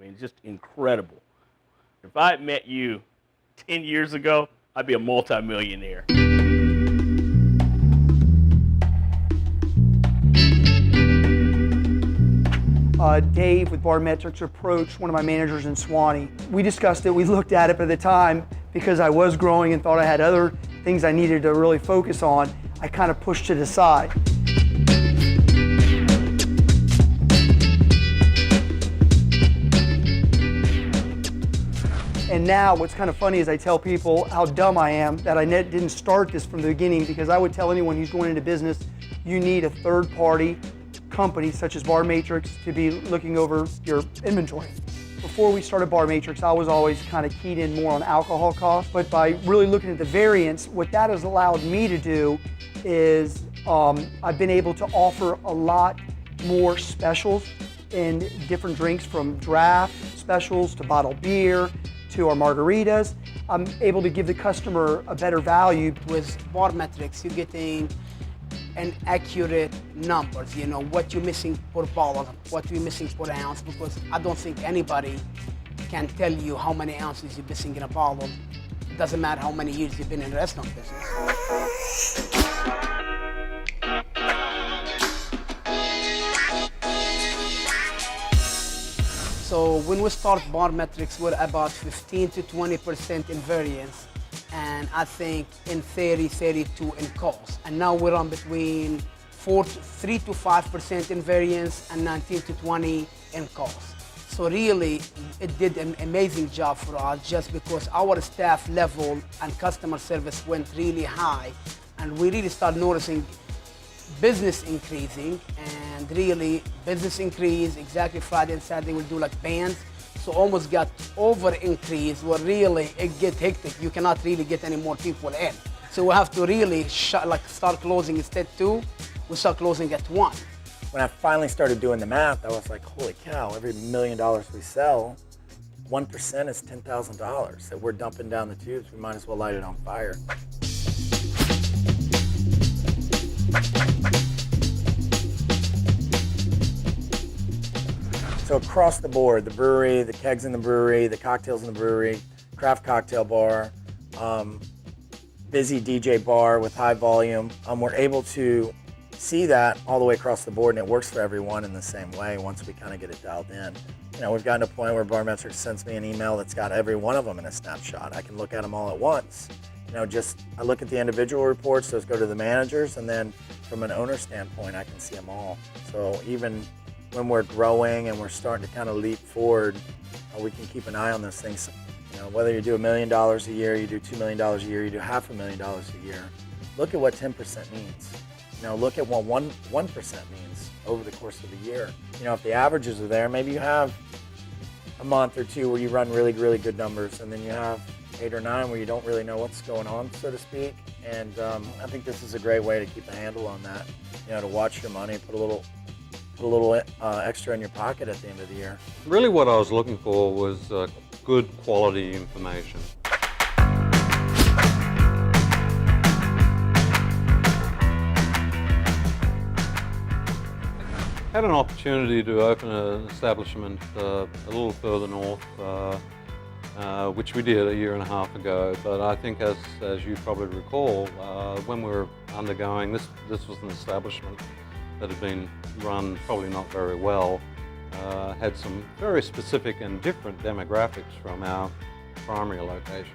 mean, it's just incredible. If I had met you 10 years ago, I'd be a multimillionaire. Dave with Barmetrics approached one of my managers in Swanee. We discussed it, we looked at it, but at the time, because I was growing and thought I had other things I needed to really focus on, I kind of pushed it aside. And now what's kind of funny is I tell people how dumb I am that I didn't start this from the beginning, because I would tell anyone who's going into business, you need a third-party company such as Barmetrics to be looking over your inventory. Before we started Barmetrics, I was always kind of keyed in more on alcohol costs, but by really looking at the variants, what that has allowed me to do is I've been able to offer a lot more specials in different drinks, from draft specials to bottled beer to our margaritas. I'm able to give the customer a better value. With Barmetrics, you're getting an accurate numbers, you know, what you're missing per bottle, what you're missing per ounce, because I don't think anybody can tell you how many ounces you're missing in a bottle. It doesn't matter how many years you've been in the restaurant business. So when we start Barmetrics, we're about 15 to 20% in variance, and I think in 32 in cost. And now we're on between 3 to 5% in variance and 19 to 20 in cost. So really, it did an amazing job for us, just because our staff level and customer service went really high, and we really started noticing business increasing, and really business increase. Exactly, Friday and Saturday we'll do like bands, so almost got over increase where really it get hectic. You cannot really get any more people in, so we have to really start closing. Instead two, we start closing at 1. When I finally started doing the math, I was like, holy cow, every $1 million we sell, 1% is $10,000 that we're dumping down the tubes. We might as well light it on fire. So across the board, the brewery, the kegs in the brewery, the cocktails in the brewery, craft cocktail bar, busy DJ bar with high volume, we're able to see that all the way across the board, and it works for everyone in the same way once we kind of get it dialed in. You know, we've gotten to a point where Barmetrics sends me an email that's got every one of them in a snapshot. I can look at them all at once. You know, I look at the individual reports, those go to the managers, and then from an owner standpoint, I can see them all. So even when we're growing and we're starting to kind of leap forward, we can keep an eye on those things. You know, whether you do $1 million a year, you do $2 million a year, you do $500,000 a year, look at what 10% means. You know, look at what 1% means over the course of the year. You know, if the averages are there, maybe you have a month or two where you run really, really good numbers, and then you have 8 or 9 where you don't really know what's going on, so to speak. And I think this is a great way to keep a handle on that. You know, to watch your money, put a little extra in your pocket at the end of the year. Really what I was looking for was good quality information. Had an opportunity to open an establishment a little further north, which we did a year and a half ago. But I think, as you probably recall, when we were undergoing this was an establishment that had been run probably not very well, had some very specific and different demographics from our primary location.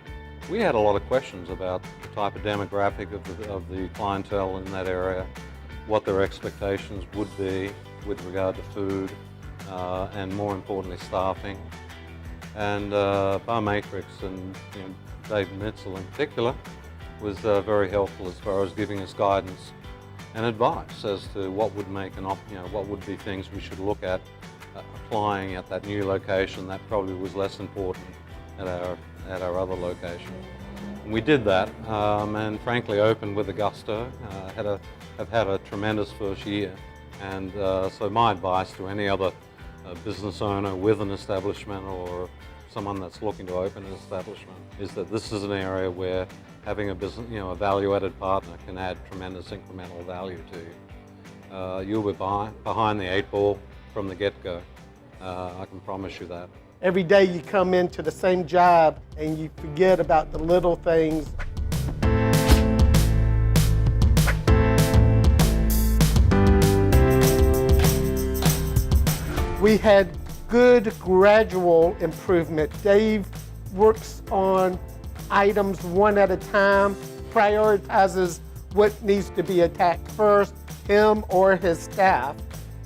We had a lot of questions about the type of demographic of the clientele in that area, what their expectations would be with regard to food, and more importantly, staffing. And Barmetrics, and Dave Mitzel in particular, was very helpful as far as giving us guidance and advice as to what would make what would be things we should look at applying at that new location that probably was less important at our other location. And we did that, and frankly opened with a gusto. Have had a tremendous first year, and so my advice to any other business owner with an establishment or someone that's looking to open an establishment is that this is an area where having a business, a value-added partner can add tremendous incremental value to you. You'll be behind the 8 ball from the get-go. I can promise you that. Every day you come into the same job and you forget about the little things. We had good gradual improvement. Dave works on items one at a time, prioritizes what needs to be attacked first. Him or his staff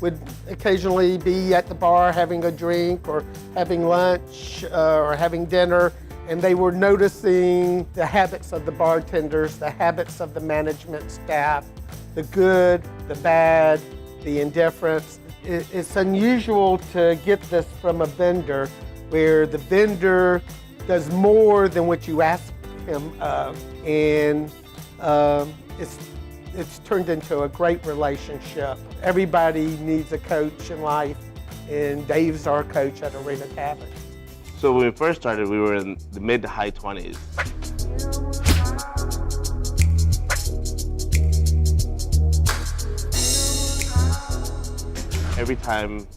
would occasionally be at the bar having a drink or having lunch or having dinner, and they were noticing the habits of the bartenders, the habits of the management staff, the good, the bad, the indifference. It's unusual to get this from a vendor where the vendor does more than what you ask him of, and it's turned into a great relationship. Everybody needs a coach in life, and Dave's our coach at Arena Tavern. So when we first started, we were in the mid to high 20s. Every time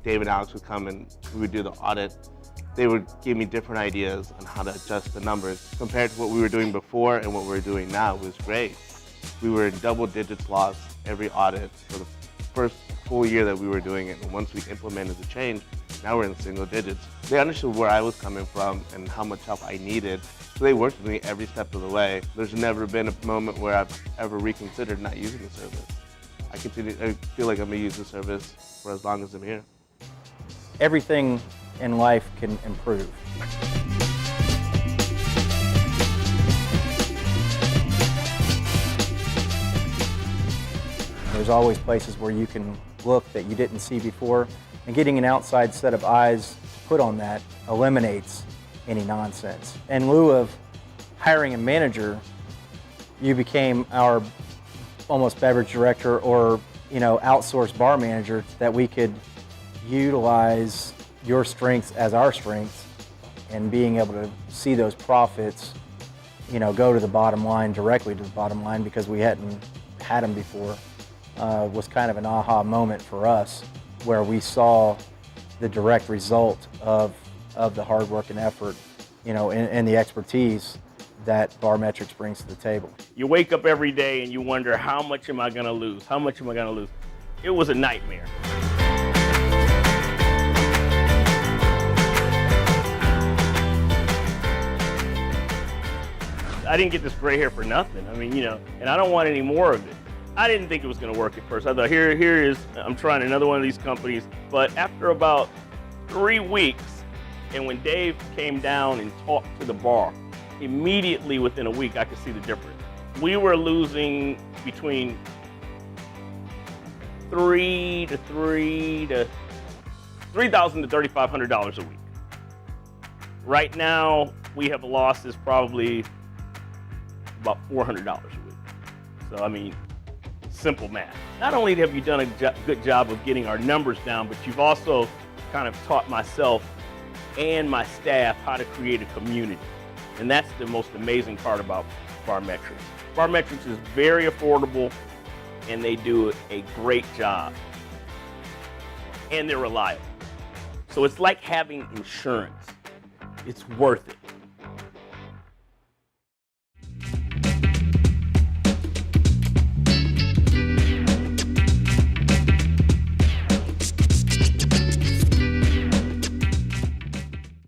Dave and Alex would come and we would do the audit, they would give me different ideas on how to adjust the numbers. Compared to what we were doing before and what we're doing now, it was great. We were in double digits loss every audit for the first full year that we were doing it. And once we implemented the change, now we're in single digits. They understood where I was coming from and how much help I needed. So they worked with me every step of the way. There's never been a moment where I've ever reconsidered not using the service. I feel like I'm gonna use the service for as long as I'm here. Everything in life can improve. There's always places where you can look that you didn't see before, and getting an outside set of eyes put on that eliminates any nonsense. In lieu of hiring a manager, you became our almost beverage director or outsourced bar manager, that we could utilize your strengths as our strengths, and being able to see those profits go to the bottom line, directly to the bottom line, because we hadn't had them before, was kind of an aha moment for us, where we saw the direct result of the hard work and effort and the expertise that Barmetrics brings to the table. You wake up every day and you wonder, how much am I gonna lose? How much am I gonna lose? It was a nightmare. I didn't get this gray hair for nothing. I mean, and I don't want any more of it. I didn't think it was gonna work at first. I thought, here is, I'm trying another one of these companies. But after about 3 weeks, and when Dave came down and talked to the bar, immediately within a week, I could see the difference. We were losing between $3,000 to $3,500 a week. Right now, we have losses probably about $400 a week. So, I mean, simple math. Not only have you done a good job of getting our numbers down, but you've also kind of taught myself and my staff how to create a community. And that's the most amazing part about Barmetrics. Barmetrics is very affordable, and they do a great job. And they're reliable. So it's like having insurance. It's worth it.